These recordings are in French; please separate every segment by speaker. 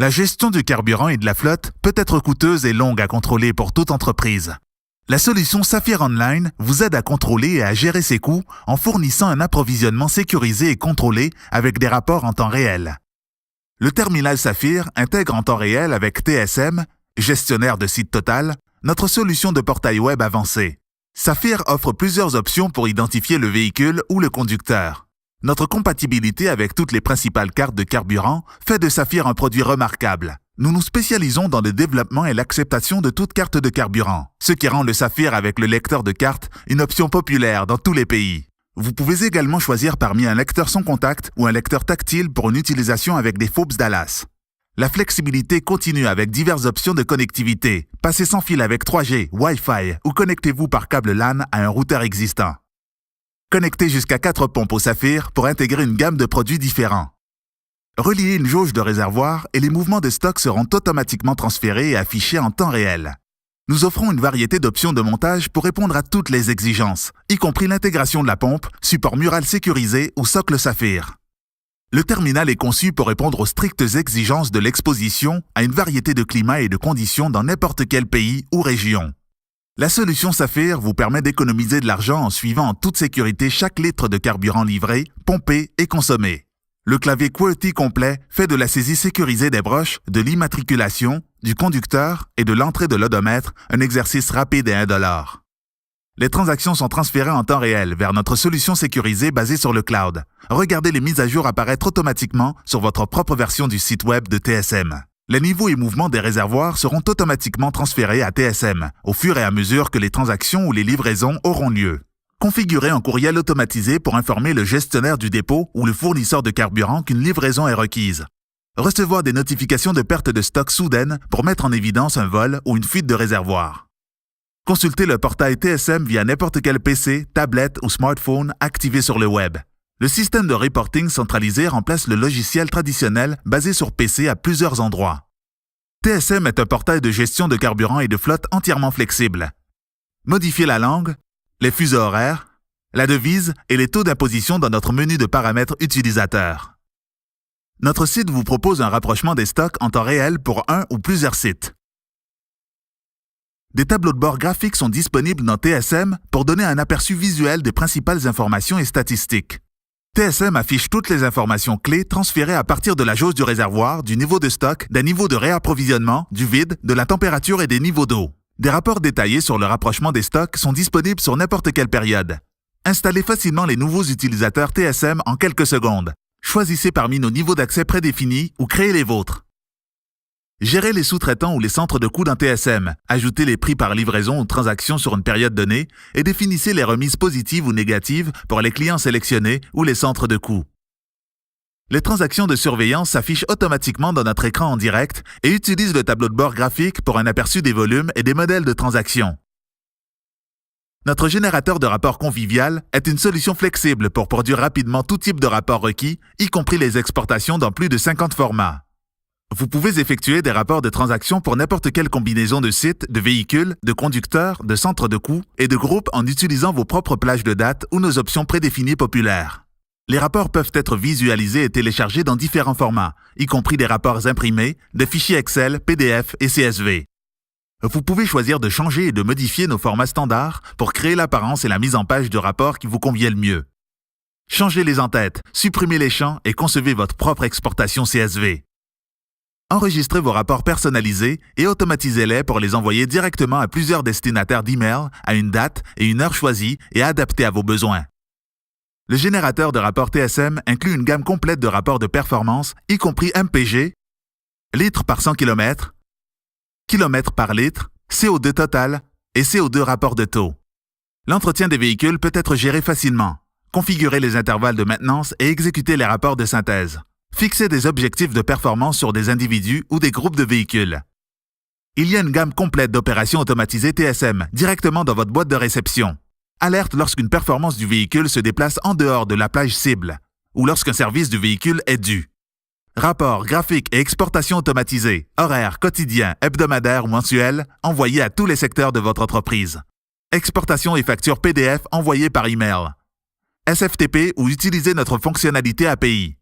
Speaker 1: La gestion du carburant et de la flotte peut être coûteuse et longue à contrôler pour toute entreprise. La solution Saphir Online vous aide à contrôler et à gérer ses coûts en fournissant un approvisionnement sécurisé et contrôlé avec des rapports en temps réel. Le terminal Saphir intègre en temps réel avec TSM, gestionnaire de site Total, notre solution de portail web avancée. Saphir offre plusieurs options pour identifier le véhicule ou le conducteur. Notre compatibilité avec toutes les principales cartes de carburant fait de Saphir un produit remarquable. Nous nous spécialisons dans le développement et l'acceptation de toute carte de carburant, ce qui rend le Saphir avec le lecteur de carte une option populaire dans tous les pays. Vous pouvez également choisir parmi un lecteur sans contact ou un lecteur tactile pour une utilisation avec des FOBs Dallas. La flexibilité continue avec diverses options de connectivité. Passez sans fil avec 3G, Wi-Fi ou connectez-vous par câble LAN à un routeur existant. Connectez jusqu'à 4 pompes au Saphir pour intégrer une gamme de produits différents. Reliez une jauge de réservoir et les mouvements de stock seront automatiquement transférés et affichés en temps réel. Nous offrons une variété d'options de montage pour répondre à toutes les exigences, y compris l'intégration de la pompe, support mural sécurisé ou socle Saphir. Le terminal est conçu pour répondre aux strictes exigences de l'exposition à une variété de climats et de conditions dans n'importe quel pays ou région. La solution Saphir vous permet d'économiser de l'argent en suivant en toute sécurité chaque litre de carburant livré, pompé et consommé. Le clavier QWERTY complet fait de la saisie sécurisée des broches, de l'immatriculation, du conducteur et de l'entrée de l'odomètre un exercice rapide et indolore. Les transactions sont transférées en temps réel vers notre solution sécurisée basée sur le cloud. Regardez les mises à jour apparaître automatiquement sur votre propre version du site web de TSM. Les niveaux et mouvements des réservoirs seront automatiquement transférés à TSM au fur et à mesure que les transactions ou les livraisons auront lieu. Configurez un courriel automatisé pour informer le gestionnaire du dépôt ou le fournisseur de carburant qu'une livraison est requise. Recevoir des notifications de perte de stock soudaine pour mettre en évidence un vol ou une fuite de réservoir. Consultez le portail TSM via n'importe quel PC, tablette ou smartphone activé sur le web. Le système de reporting centralisé remplace le logiciel traditionnel basé sur PC à plusieurs endroits. TSM est un portail de gestion de carburant et de flotte entièrement flexible. Modifiez la langue, les fuseaux horaires, la devise et les taux d'imposition dans notre menu de paramètres utilisateurs. Notre site vous propose un rapprochement des stocks en temps réel pour un ou plusieurs sites. Des tableaux de bord graphiques sont disponibles dans TSM pour donner un aperçu visuel des principales informations et statistiques. TSM affiche toutes les informations clés transférées à partir de la jauge du réservoir, du niveau de stock, des niveaux de réapprovisionnement, du vide, de la température et des niveaux d'eau. Des rapports détaillés sur le rapprochement des stocks sont disponibles sur n'importe quelle période. Installez facilement les nouveaux utilisateurs TSM en quelques secondes. Choisissez parmi nos niveaux d'accès prédéfinis ou créez les vôtres. Gérez les sous-traitants ou les centres de coûts dans TSM, ajoutez les prix par livraison ou transaction sur une période donnée et définissez les remises positives ou négatives pour les clients sélectionnés ou les centres de coûts. Les transactions de surveillance s'affichent automatiquement dans notre écran en direct et utilisent le tableau de bord graphique pour un aperçu des volumes et des modèles de transactions. Notre générateur de rapports convivial est une solution flexible pour produire rapidement tout type de rapports requis, y compris les exportations dans plus de 50 formats. Vous pouvez effectuer des rapports de transactions pour n'importe quelle combinaison de sites, de véhicules, de conducteurs, de centres de coûts et de groupes en utilisant vos propres plages de dates ou nos options prédéfinies populaires. Les rapports peuvent être visualisés et téléchargés dans différents formats, y compris des rapports imprimés, des fichiers Excel, PDF et CSV. Vous pouvez choisir de changer et de modifier nos formats standards pour créer l'apparence et la mise en page de rapports qui vous convient le mieux. Changez les en-têtes, supprimez les champs et concevez votre propre exportation CSV. Enregistrez vos rapports personnalisés et automatisez-les pour les envoyer directement à plusieurs destinataires d'email à une date et une heure choisies et adaptées à vos besoins. Le générateur de rapports TSM inclut une gamme complète de rapports de performance, y compris MPG, litres par 100 km, kilomètres par litre, CO2 total et CO2 rapport de taux. L'entretien des véhicules peut être géré facilement. Configurez les intervalles de maintenance et exécutez les rapports de synthèse. Fixez des objectifs de performance sur des individus ou des groupes de véhicules. Il y a une gamme complète d'opérations automatisées TSM directement dans votre boîte de réception. Alerte lorsqu'une performance du véhicule se déplace en dehors de la plage cible ou lorsqu'un service du véhicule est dû. Rapports, graphiques et exportations automatisées, horaires, quotidiens, hebdomadaires ou mensuels, envoyés à tous les secteurs de votre entreprise. Exportation et factures PDF envoyées par email. SFTP ou utilisez notre fonctionnalité API.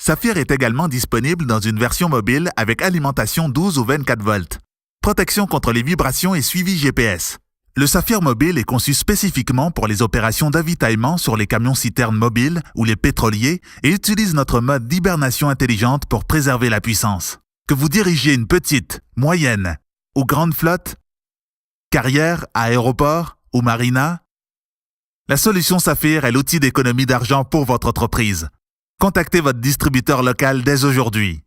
Speaker 1: Saphir est également disponible dans une version mobile avec alimentation 12 ou 24 volts, protection contre les vibrations et suivi GPS. Le Saphir mobile est conçu spécifiquement pour les opérations d'avitaillement sur les camions-citernes mobiles ou les pétroliers et utilise notre mode d'hibernation intelligente pour préserver la puissance. Que vous dirigiez une petite, moyenne ou grande flotte, carrière, aéroport ou marina, la solution Saphir est l'outil d'économie d'argent pour votre entreprise. Contactez votre distributeur local dès aujourd'hui.